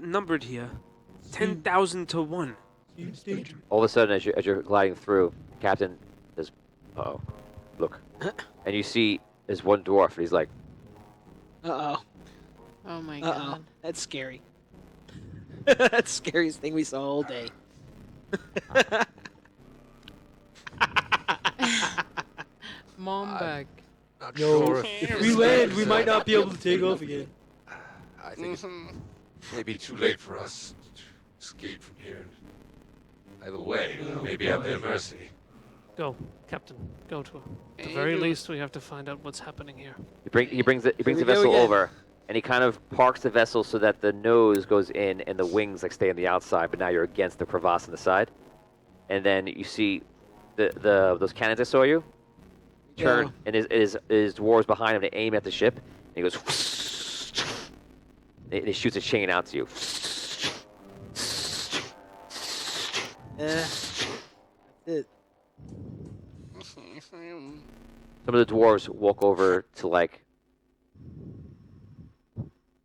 outnumbered here. 10,000 to 1. All of a sudden, as you're gliding through, Captain says, "Uh-oh, look," and you see there's one dwarf. And he's like, Uh-oh. Oh my Uh-oh. god. That's scary. That's the scariest thing we saw all day. Mom bag. Not No, sure if we land, we might not be able to take off again. I think it may be too late for us to escape from here. Either way, maybe at their mercy. Go, Captain. Go to him. At the very least, we have to find out what's happening here. he brings the we go vessel again. over, and he kind of parks the vessel so that the nose goes in and the wings like stay on the outside, but now you're against the crevasse on the side. And then you see those cannons I saw you turn, Yeah. and his dwarves behind him to aim at the ship. And he goes, and he shoots a chain out to you. That's it. Some of the dwarves walk over to like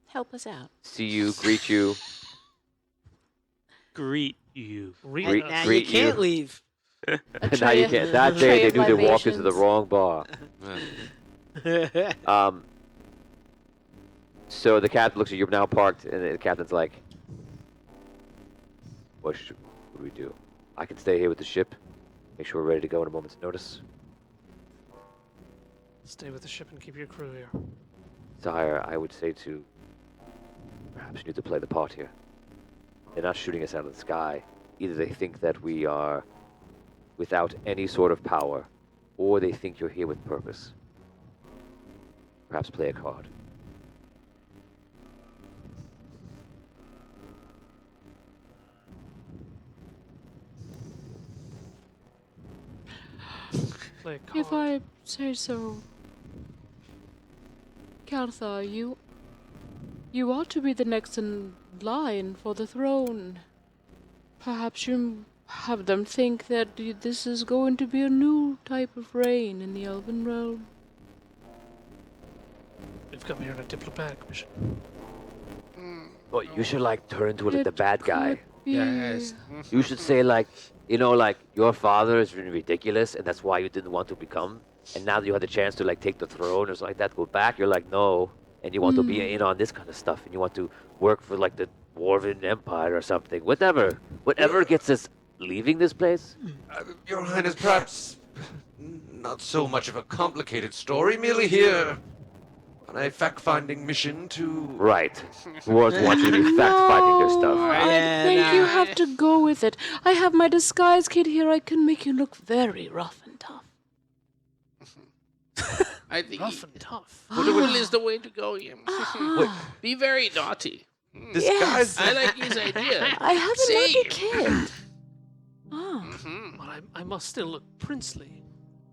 Help us out. see you, greet you. Greet you. Read Now us. you Greet can't you. leave. Now you can't. That day they of knew they walked into the libations. wrong bar. So the captain looks at you. You're now parked, and the captain's like, what do we do? I can stay here with the ship. Make sure we're ready to go in a moment's notice. Stay with the ship and keep your crew here. Sire, I would say perhaps you need to play the part here. They're not shooting us out of the sky. Either they think that we are without any sort of power, or they think you're here with purpose. Perhaps play a card. Play a card. If I say so. Calthar, you ought to be the next in line for the throne. Perhaps you have them think that this is going to be a new type of reign in the Elven realm. We've come here on a diplomatic mission. Well, you should like turn into like the bad guy. Could be- Yes. You should say like, you know, like your father is really ridiculous, and that's why you didn't want to become. And now that you had the chance to like take the throne or something like that, go back. You're like, no, and you want to be in on this kind of stuff, and you want to work for like the Dwarven Empire or something. Whatever gets us leaving this place. Your Highness, perhaps not so much of a complicated story, merely here on a fact-finding mission to... Right. Dwarves want you to be fact-finding their No, stuff. I Yeah, think you nah. have to go with it. I have my disguise kit here. I can make you look very rough and tough. I think Rough and tough. evil is the way to go here. Ah, Be very naughty. Disguise. I like his idea. I have a Say naughty it. kid. Ah. But I must still look princely.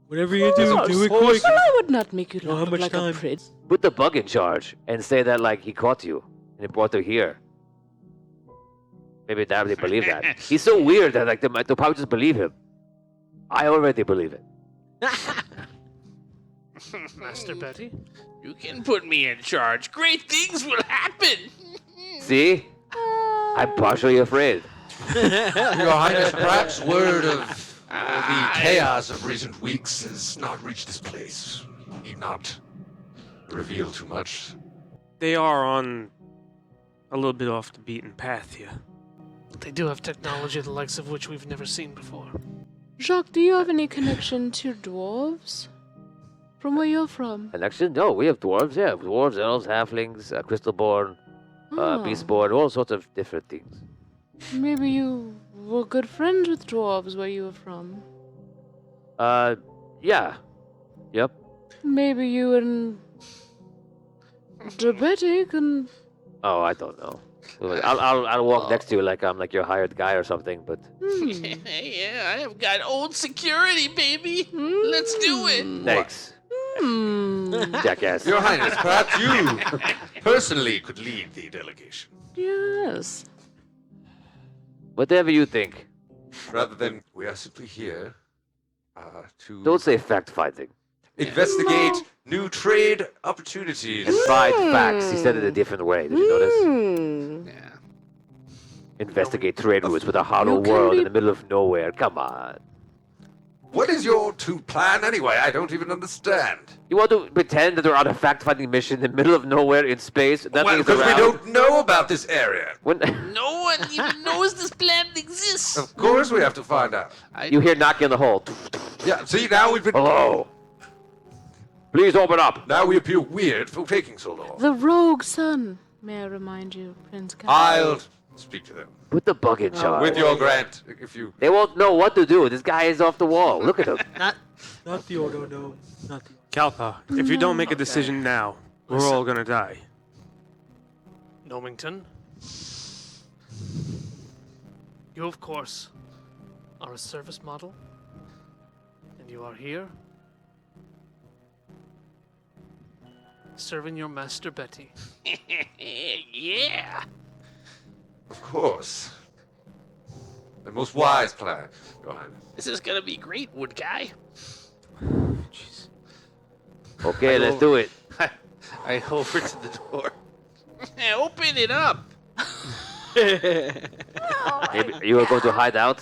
Whatever you do, do it quick. Well, I would not make you Don't have look much like a time. prince. Put the bug in charge and say that like he caught you and he brought her here. Maybe they believe that. He's so weird that like they'll probably just believe him. I already believe it. Master Betty? You can put me in charge. Great things will happen. See? I'm partially afraid. Your Highness, perhaps word of the chaos of recent weeks has not reached this place. Need not reveal too much. They are on a little bit off the beaten path here. They do have technology the likes of which we've never seen before. Jacques, do you have any connection to dwarves? From where you're from? Connection? No, we have dwarves. Yeah, dwarves, elves, halflings, crystalborn, Ah, beastborn, all sorts of different things. Maybe you were good friends with dwarves where you were from. Yeah. Yep. Maybe you and Betty can. Oh, I don't know. I'll walk next to you like I'm like your hired guy or something, but Yeah, I have got old security, baby. Let's do it. thanks, jackass. Your Highness, perhaps you personally could lead the delegation. Yes. Whatever you think. Rather than we are simply here to Don't say fact-finding. investigate new trade opportunities. And find facts. He said it a different way. Did you notice? Hmm. Yeah. investigate trade routes with a hollow You can world in be- the middle of nowhere. Come on. What is your plan anyway? I don't even understand. You want to pretend that they're on a fact-finding mission in the middle of nowhere in space? Well, Nothing is because we around. don't know about this area. When No one even knows this planet exists. Of course we have to find out. you hear knocking on the hole. Yeah, see, now we've been... Hello. Please open up. Now we appear weird for taking so long. The rogue son. May I remind you, Prince Cal? I'll speak to them. Put the bug in charge. With your grant, if you... They won't know what to do. This guy is off the wall. Look at him. Not the Ordo, no. Not the Kalpa, if you don't make a decision now, we're all gonna die. Nomington, you of course are a service model, and you are here serving your master Betty. Yeah. Of course. The most wise plan, Your Highness. This is gonna be great, wood guy. Jeez. Okay, let's do it. I over to the door. Open it up. Maybe you are going to hide out.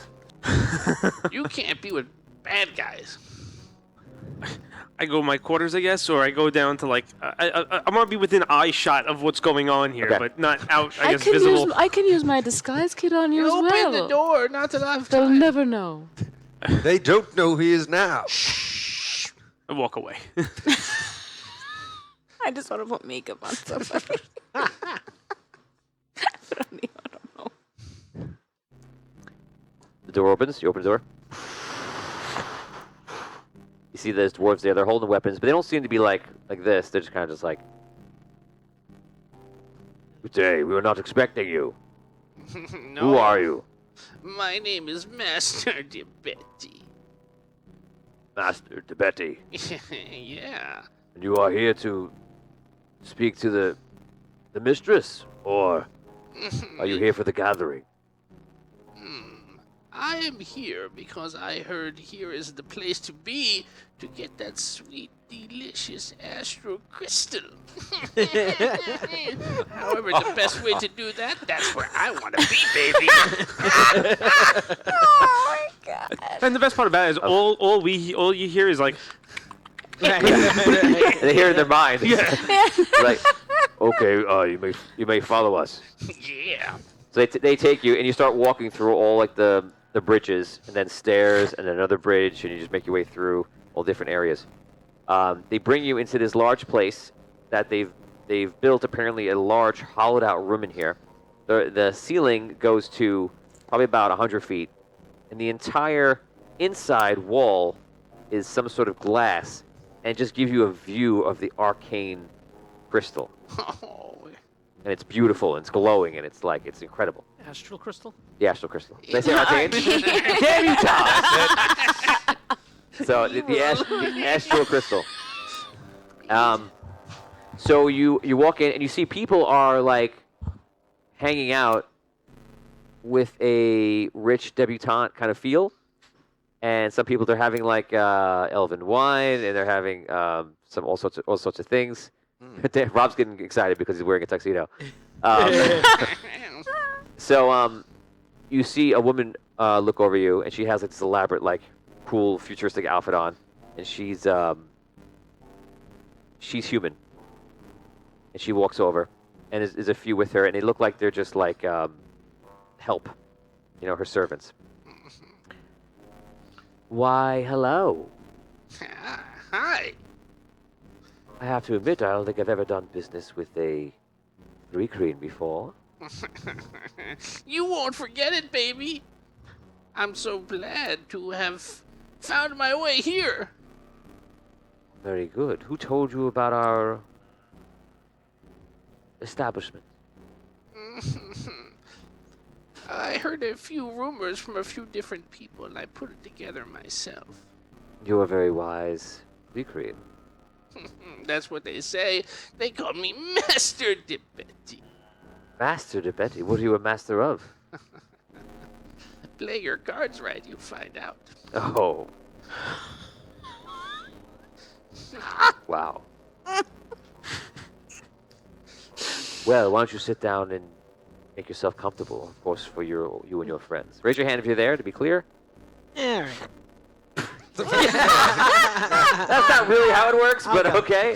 You can't be with bad guys. I go my quarters, I guess, or I go down to like I'm gonna be within eye shot of what's going on here, Okay. but not out. I I guess can visible. I can use my disguise kit on you as Open well. the door, not till I've They'll time. never know. They don't know he is now. I walk away. I just want to put makeup on somebody. I don't know. The door opens. You open the door. You see those dwarves there. They're holding weapons, but they don't seem to be like this. They're just kind of just like, "Good day. We were not expecting you. No. Who are you, My name is Master de Betty. Master de Betty? Yeah. And you are here to speak to the mistress, or are you here for the gathering?" I am here because I heard here is the place to be to get that sweet, delicious astral crystal. However, the best way to do that, that's where I want to be, baby. And the best part about it is all you hear is like, They hear in their mind. Like, okay, you may follow us. Yeah. So they take you, and you start walking through all like the bridges, and then stairs, and then another bridge, and you just make your way through all different areas. They bring you into this large place that they've built apparently a large hollowed out room in here. The ceiling goes to probably about 100 feet, and the entire inside wall is some sort of glass, and just gives you a view of the arcane crystal. Oh, And it's beautiful, and it's glowing, and it's incredible. Astral crystal? The astral crystal. Did I say arcane? Damn you, Tom! So the astral crystal. So you walk in and you see people are like hanging out with a rich debutante kind of feel, and some people they're having like elven wine, and they're having some all sorts of things. Rob's getting excited because he's wearing a tuxedo. So you see a woman look over you, and she has like this elaborate, like, cool futuristic outfit on, and she's human. And she walks over, and there's a few with her, and they look like they're just like help, her servants. Why, hello. Hi. I have to admit, I don't think I've ever done business with a recreant before. You won't forget it, baby. I'm so glad to have found my way here. Very good. Who told you about our establishment? I heard a few rumors from a few different people, and I put it together myself. You are very wise recreant. That's what they say. They call me Master de Betty. Master de Betty, what are you a master of? Play your cards right, you'll find out. Oh. Wow. Well, why don't you sit down and make yourself comfortable, of course, for you and your friends. Raise your hand if you're there, to be clear. All right. That's not really how it works, but okay.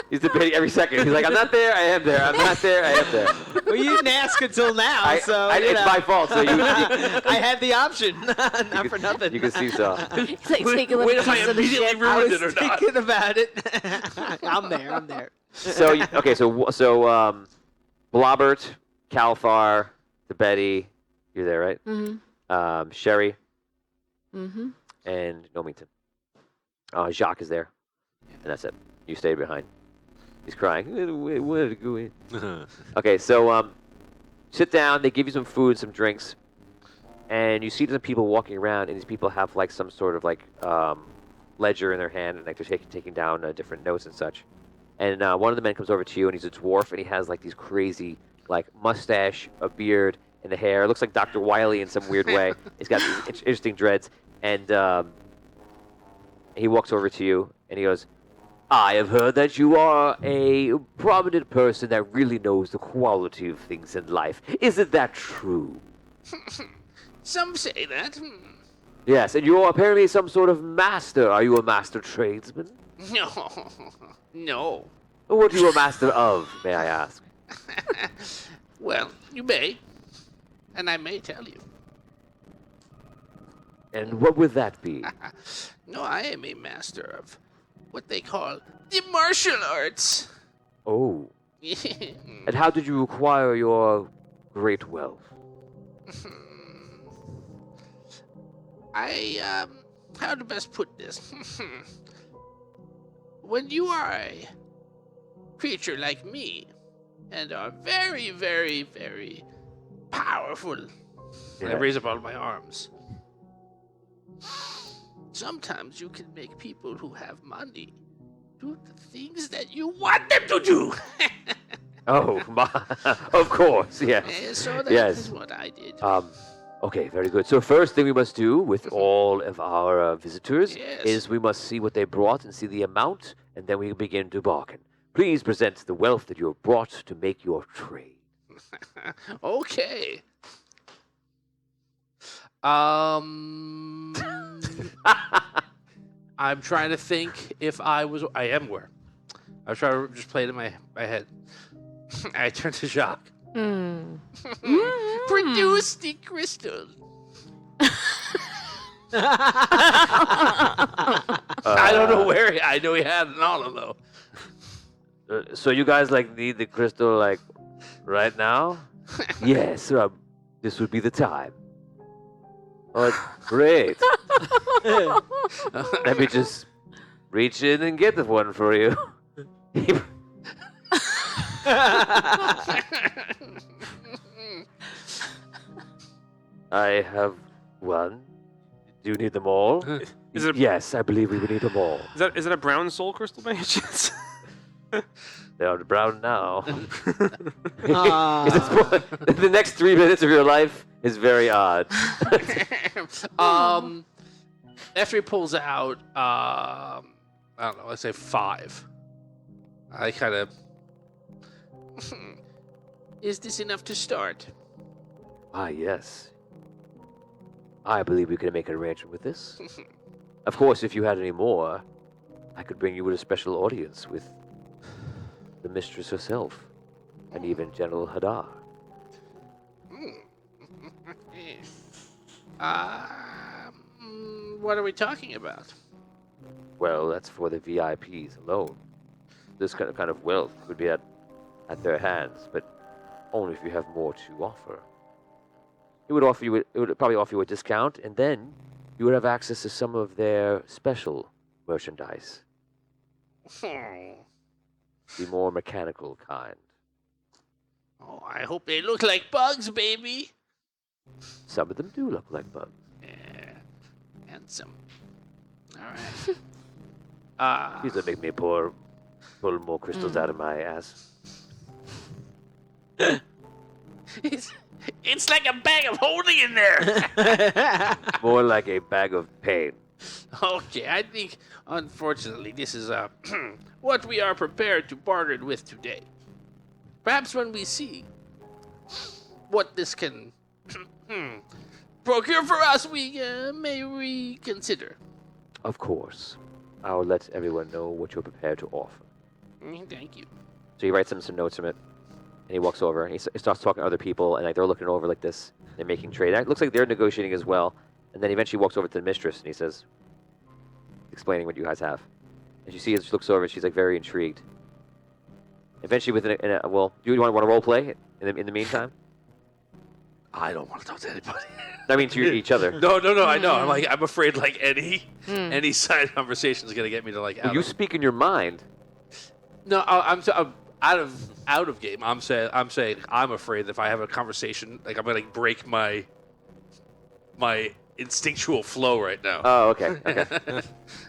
He's debating every second. He's like, I'm not there, I am there. I'm not there, I am there. Well, you didn't ask until now, so you it's know. my fault, so you I had the option. Not for nothing. you can see so. It's like taking Wait if I pieces of the immediately ship. I ruined was it or not. thinking about it. I'm there. So, okay, so Blobbert, Calfar, the Betty, you're there, right? Mm-hmm. Sherry, Mm-hmm. and Nomington. Jacques is there, and that's it. You stayed behind. He's crying. Okay, so sit down. They give you some food, some drinks, and you see some people walking around, and these people have like some sort of like ledger in their hand, and like they're taking down different notes and such. And one of the men comes over to you, and he's a dwarf, and he has like these crazy like mustache, a beard, and the hair. It looks like Dr. Wily in some weird way. He's got these interesting dreads, and he walks over to you, and he goes, I have heard that you are a prominent person that really knows the quality of things in life. Isn't that true? Some say that. Yes, and you're apparently some sort of master. Are you a master tradesman? No. No. What are you a master of, may I ask? Well, you may. And I may tell you. And what would that be? No, I am a master of what they call the martial arts. Oh. And how did you acquire your great wealth? How to best put this? When you are a creature like me, and are very, very, very powerful, I raise up all my arms. Sometimes you can make people who have money do the things that you want them to do. Oh, of course, yes. So that Yes. is what I did. Okay, very good. So first thing we must do with all of our visitors Yes. is we must see what they brought and see the amount, and then we begin to bargain. Please present the wealth that you have brought to make your trade. Okay. I'm trying to think if I am aware. I was trying to just play it in my head. I turned to Jacques. Produce the crystal. I don't know where I know he had an olive though. So you guys like need the crystal like right now? Yes, this would be the time. Oh, great. Let me just reach in and get the one for you. I have one. Do you need them all? Is it- Yes, I believe we would need them all. Is that a brown soul crystal by any chance? They are brown now. Ah. The next 3 minutes of your life is very odd. After he pulls out, I don't know, let's say 5. I kind of. Is this enough to start? Ah, yes. I believe we could make an arrangement with this. Of course, if you had any more, I could bring you with a special audience with the mistress herself, and even General Hadar. What are we talking about? Well, that's for the VIPs alone. This kind of wealth would be at their hands, but only if you have more to offer. It would probably offer you a discount, and then you would have access to some of their special merchandise, the more mechanical kind. Oh, I hope they look like bugs, baby. Some of them do look like bugs. Yeah, handsome. All right. These will make me pull more crystals out of my ass. It's like a bag of holding in there. More like a bag of pain. Okay, I think, unfortunately, this is what we are prepared to bargain with today. Perhaps when we see what this can procure for us, we may reconsider. Of course. I'll let everyone know what you're prepared to offer. Thank you. So he writes him some notes from it, and he walks over, and he starts talking to other people, and like they're looking over like this. They're making trade. It looks like they're negotiating as well. And then eventually walks over to the mistress, and he says, explaining what you guys have. And you see as she looks over, she's like very intrigued. Eventually, well, do you want to role play in the meantime? I don't want to talk to anybody. I mean, to each other. No, I know. I'm afraid like any side conversation is gonna get me to like. Well, you speak in your mind. No, I'm out of game. I'm saying I'm afraid that if I have a conversation, like I'm gonna break my instinctual flow right now. Oh, okay.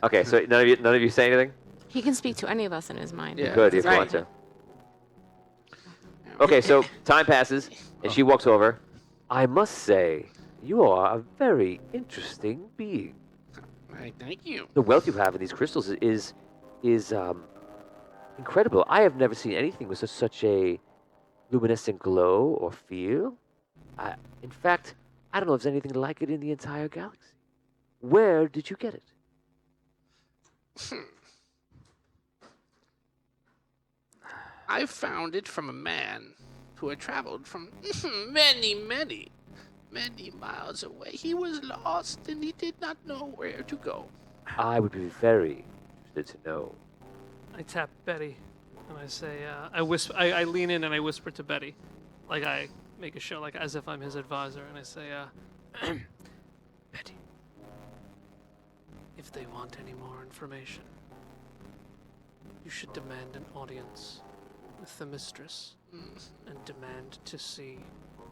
Okay, so none of you say anything? He can speak to any of us in his mind. Yeah. Good, if you want to. Okay, so time passes, and she walks over. I must say, you are a very interesting being. Thank you. The wealth you have in these crystals is incredible. I have never seen anything with such a luminescent glow or feel. In fact, I don't know if there's anything like it in the entire galaxy. Where did you get it? I found it from a man who had traveled from many miles away. He was lost and he did not know where to go. I would be very interested to know. I tap Betty, and I say, I whisper. I lean in and I whisper to Betty, like I make a show, like as if I'm his advisor, and I say, Betty, if they want any more information, you should demand an audience with the mistress and demand to see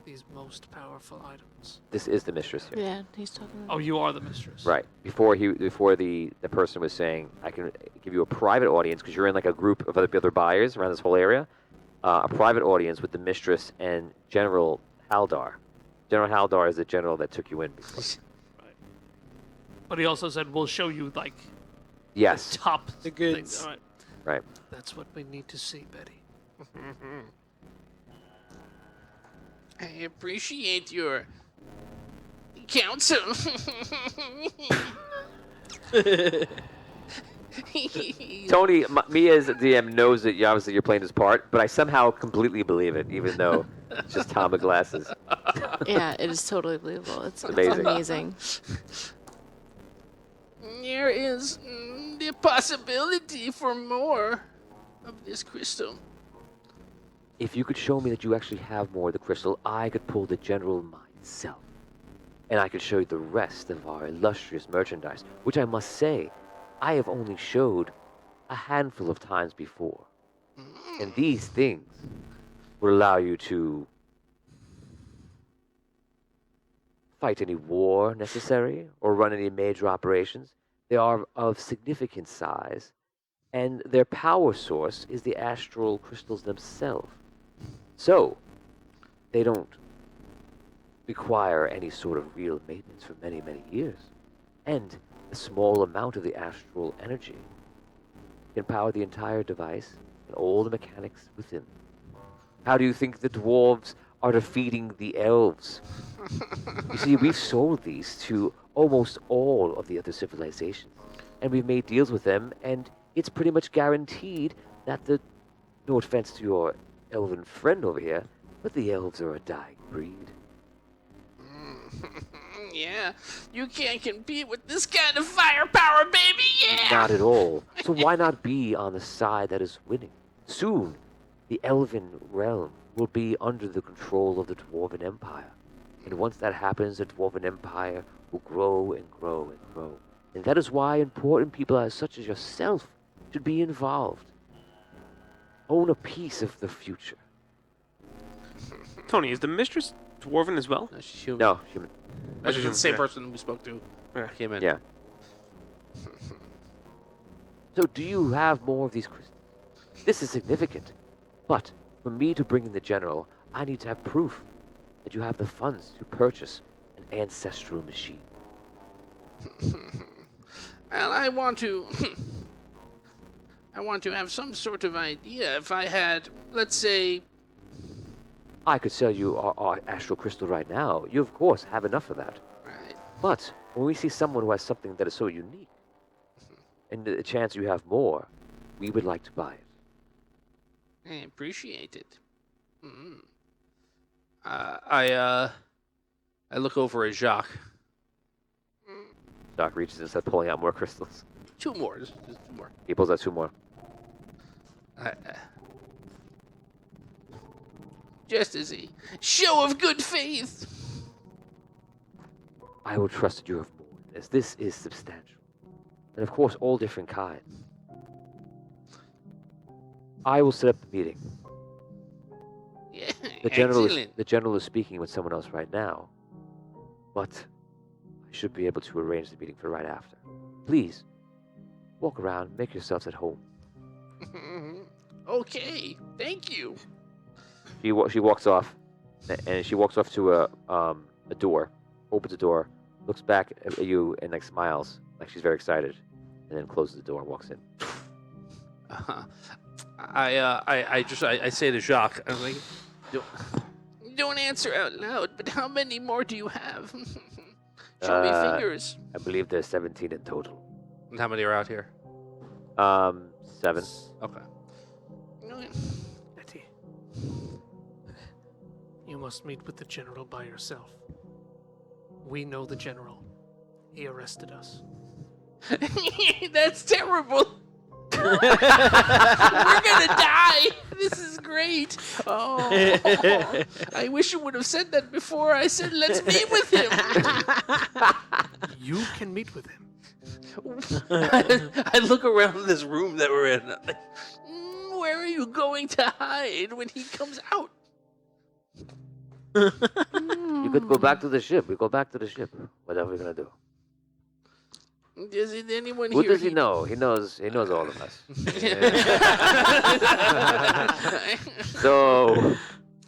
these most powerful items. This is the mistress here. Yeah, he's talking about. Oh, you are the mistress. Right. Before the person was saying, I can give you a private audience because you're in like a group of other buyers around this whole area. A private audience with the mistress and General Haldar. General Haldar is the general that took you in before. Right. But he also said, we'll show you, like, Yes. top The goods. things. All right. Right. That's what we need to see, Betty. I appreciate your counsel. Tony, me as a DM knows that obviously you're playing this part, but I somehow completely believe it, even though it's just Tom with glasses. Yeah, it is totally believable. It's Amazing. amazing. There is the possibility for more of this crystal. If you could show me that you actually have more of the crystal, I could pull the general myself. And I could show you the rest of our illustrious merchandise, which I must say, I have only showed a handful of times before. And these things will allow you to fight any war necessary or run any major operations. They are of significant size, and their power source is the astral crystals themselves. So, they don't require any sort of real maintenance for many, many years. And a small amount of the astral energy can power the entire device and all the mechanics within. How do you think the dwarves are defeating the elves? You see, we've sold these to almost all of the other civilizations, and we've made deals with them, and it's pretty much guaranteed that no offense to your elven friend over here, but the elves are a dying breed. Yeah, you can't compete with this kind of firepower, baby, yeah! Not at all. So why not be on the side that is winning? Soon, the elven realm will be under the control of the Dwarven Empire. And once that happens, the Dwarven Empire will grow and grow and grow. And that is why important people such as yourself should be involved. Own a piece of the future. Tony, is the mistress dwarven as well? No, she's human. No, human. That's she's the same human, person we spoke to. Yeah. Came in. Yeah. So do you have more of these crystals? This is significant. But for me to bring in the general, I need to have proof that you have the funds to purchase an ancestral machine. Well, I want to have some sort of idea. If I had, let's say, I could sell you our astral crystal right now. You, of course, have enough of that. Right. But when we see someone who has something that is so unique, and the chance you have more, we would like to buy it. I appreciate it. Mm. I look over at Jacques. Doc reaches and starts pulling out more crystals. 2 more. Just 2 more. He pulls out 2 more. Just as a show of good faith. I will trust that you have more, as this is substantial. And of course, all different kinds. I will set up the meeting. Yeah, The excellent. the general is speaking with someone else right now, but I should be able to arrange the meeting for right after. Please, walk around, make yourselves at home. Okay, thank you. She walks off, and she walks off to a door, opens the door, looks back at you, and like smiles, like she's very excited, and then closes the door and walks in. I say to Jacques, I'm like, Don't answer out loud, but how many more do you have? Show me fingers. I believe there's 17 in total. and how many are out here? 7. Okay. Betty, you must meet with the general by yourself. We know the general. He arrested us. That's terrible. We're gonna die. This is great. Oh, I wish you would have said that before I said let's meet with him. You can meet with him. I look around this room that we're in. Where are you going to hide when he comes out? You could go back to the ship. We go back to the ship. Whatever we're gonna do. Does anyone Who here? does he know? He knows all of us. So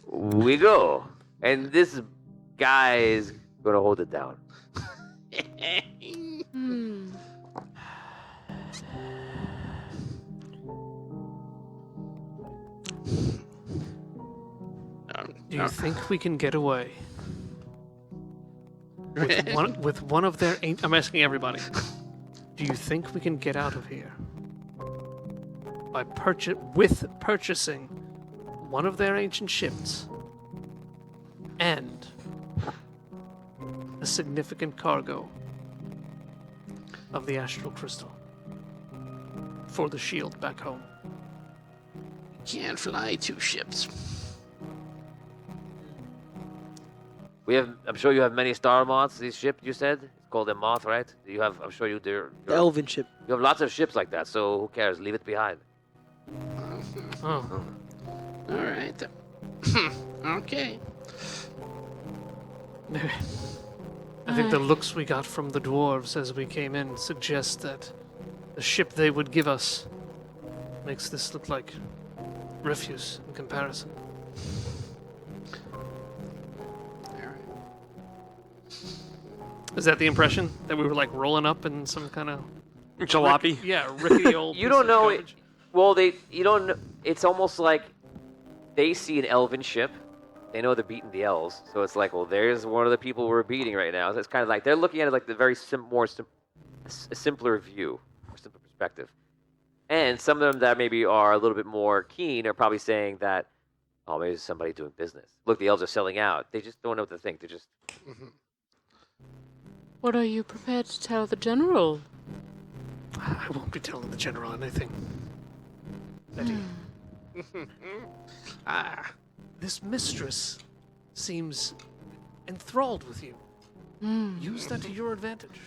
we go, and this guy is gonna hold it down. Hmm. Do you think we can get away with one of their? I'm asking everybody. Do you think we can get out of here by purchasing one of their ancient ships and a significant cargo of the astral crystal for the shield back home? Can't fly 2 ships. I'm sure you have many star moths. These ships, you said, it's called a moth, right? You have. I'm sure you do. The elven ship. You have lots of ships like that. So who cares? Leave it behind. Oh, All right. Okay. I think the looks we got from the dwarves as we came in suggest that the ship they would give us makes this look like refuse in comparison. Is that the impression? That we were like rolling up in some kind of Jalopy. rickety old You piece don't of know. garbage? Well, you don't. It's almost like they see an elven ship. They know they're beating the elves, so it's like, well, there's one of the people we're beating right now. So it's kind of like they're looking at it like the very simpler view, or simpler perspective. And some of them that maybe are a little bit more keen are probably saying that, oh, maybe there's somebody doing business. Look, the elves are selling out. They just don't know what to think. They're just. What are you prepared to tell the general? I won't be telling the general anything. Betty. This mistress seems enthralled with you. Use that to your advantage.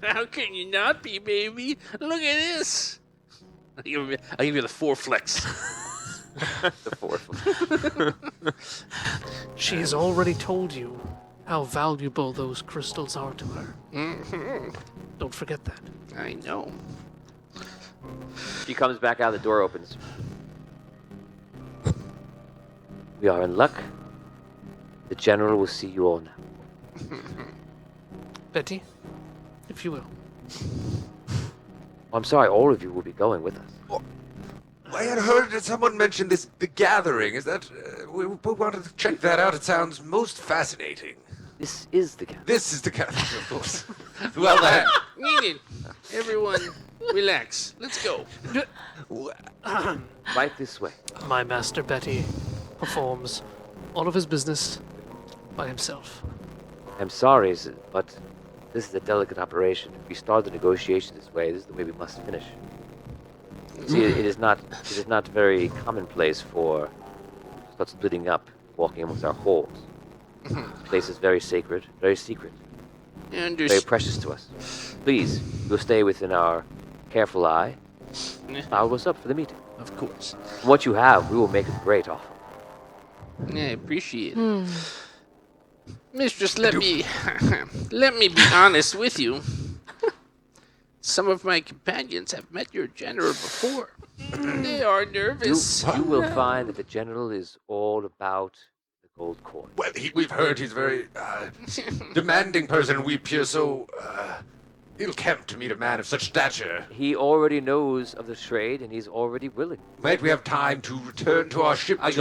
How can you not be, baby? Look at this. I'll give you the 4 flex. The fourth. She has already told you how valuable those crystals are to her. Don't forget that. I know. She comes back out. The door opens. We are in luck. The general will see you all now. Betty, if you will. I'm sorry, all of you will be going with us. I had heard that someone mentioned the gathering. Is that we wanted to check that out. It sounds most fascinating. This is the castle. This is the castle, of course. Well then. Everyone, relax. Let's go. Right this way. My master Betty performs all of his business by himself. I'm sorry, but this is a delicate operation. If we start the negotiation this way, this is the way we must finish. See, it is not very commonplace for start splitting up, walking amongst our holes. This place is very sacred, very secret, very precious to us. Please, you'll stay within our careful eye. I'll what's up for the meeting. Of course. From what you have, we will make a great offer. I appreciate it. Mistress, let me be honest with you. Some of my companions have met your general before. They are nervous. You will find that the general is all about the gold coin. Well, we've heard he's a very demanding person. We appear so ill-kempt to meet a man of such stature. He already knows of the trade, and he's already willing. Might we have time to return to our ship? I'm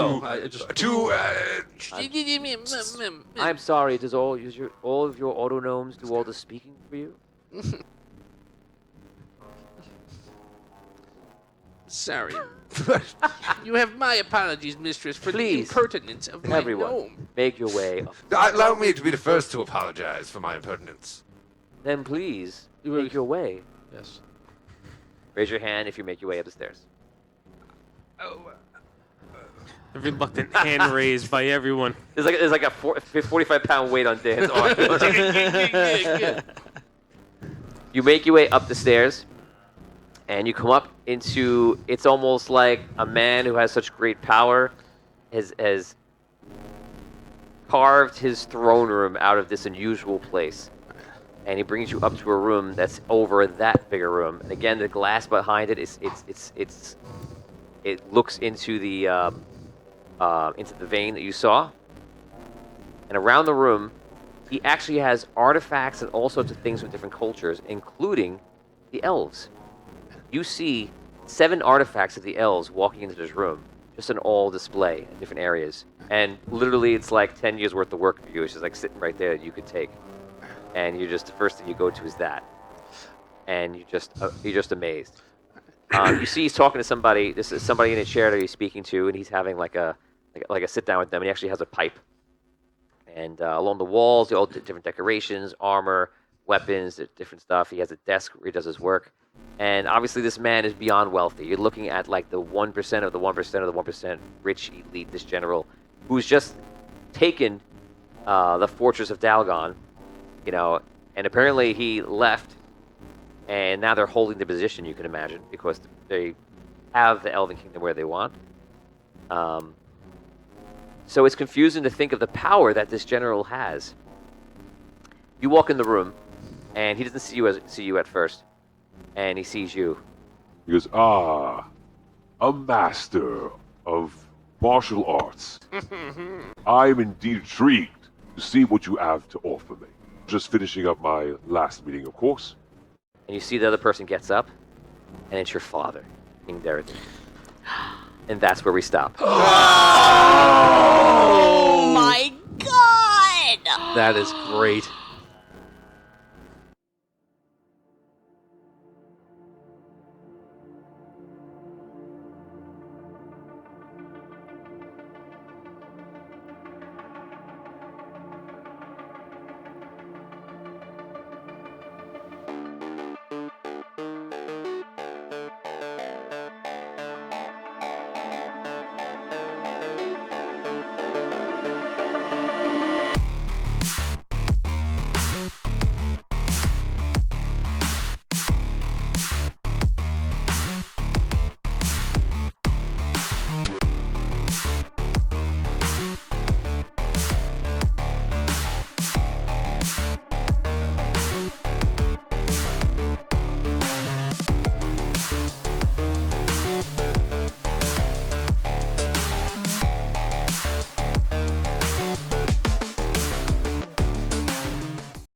sorry. Does all of your auto gnomes do all the speaking for you? Sorry. You have my apologies, mistress, for Please, the impertinence of my everyone, gnome. make your way up. Allow me to be the first to apologize for my impertinence. Then please make your way. Yes. Raise your hand if you make your way up the stairs. A reluctant hand raised by everyone. There's like a 45-pound weight on Dan's arm. You make your way up the stairs, and you come up into. It's almost like a man who has such great power has carved his throne room out of this unusual place. And he brings you up to a room that's over that bigger room. And again, the glass behind it it looks into the vein that you saw. And around the room, he actually has artifacts and all sorts of things from different cultures, including the elves. You see 7 artifacts of the elves walking into this room, just on all display in different areas. And literally, it's like 10 years worth of work for you. It's just like sitting right there that you could take. And the first thing you go to is that, and you're just amazed. You see, he's talking to somebody. This is somebody in a chair that he's speaking to, and he's having like a sit down with them. And he actually has a pipe, and along the walls, all different decorations, armor, weapons, different stuff. He has a desk where he does his work, and obviously, this man is beyond wealthy. You're looking at like the 1% of the 1% of the 1% rich elite. This general, who's just taken the fortress of Dalgon. And apparently he left, and now they're holding the position, you can imagine, because they have the Elven Kingdom where they want. So it's confusing to think of the power that this general has. You walk in the room, and he doesn't see you at first, and he sees you. He goes, a master of martial arts. I am indeed intrigued to see what you have to offer me. Just finishing up my last meeting, of course. And you see the other person gets up, and it's your father, King Derridan. And that's where we stop. Oh my god! That is great.